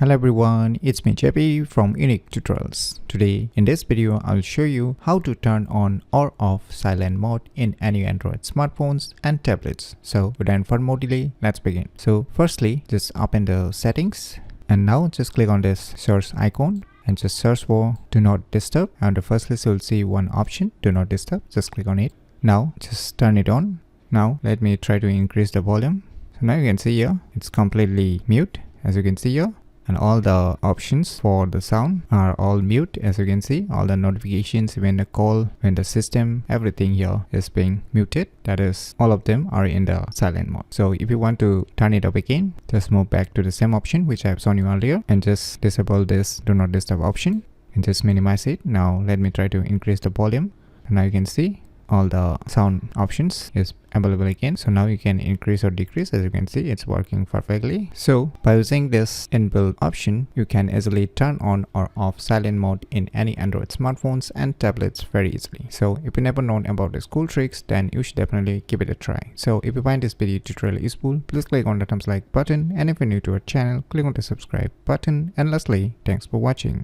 Hello everyone, it's me JP from UniqueTutorials. Today in this video I'll show you how to turn on or off silent mode in any Android smartphones and tablets. So without further delay, let's begin. So firstly, just open the settings and now just click on this search icon and just search for do not disturb. On the first list you'll see one option, do not disturb. Just click on it. Now just turn it on. Now let me try to increase the volume. So now you can see here it's completely mute, as you can see here. And all the options for the sound are all mute, as you can see. All the notifications, when the call, when the system, everything here is being muted. That is, all of them are in the silent mode. So if you want to turn it up again, just move back to the same option which I have shown you earlier and just disable this do not disturb option and just minimize it. Now let me try to increase the volume. And now you can see all the sound options is available again. So now you can increase or decrease. As you can see, it's working perfectly. So by using this inbuilt option, you can easily turn on or off silent mode in any Android smartphones and tablets very easily. So if you never known about these cool tricks, then you should definitely give it a try. So if you find this video tutorial useful, please click on the thumbs like button, and if you're new to our channel, click on the subscribe button. And lastly, thanks for watching.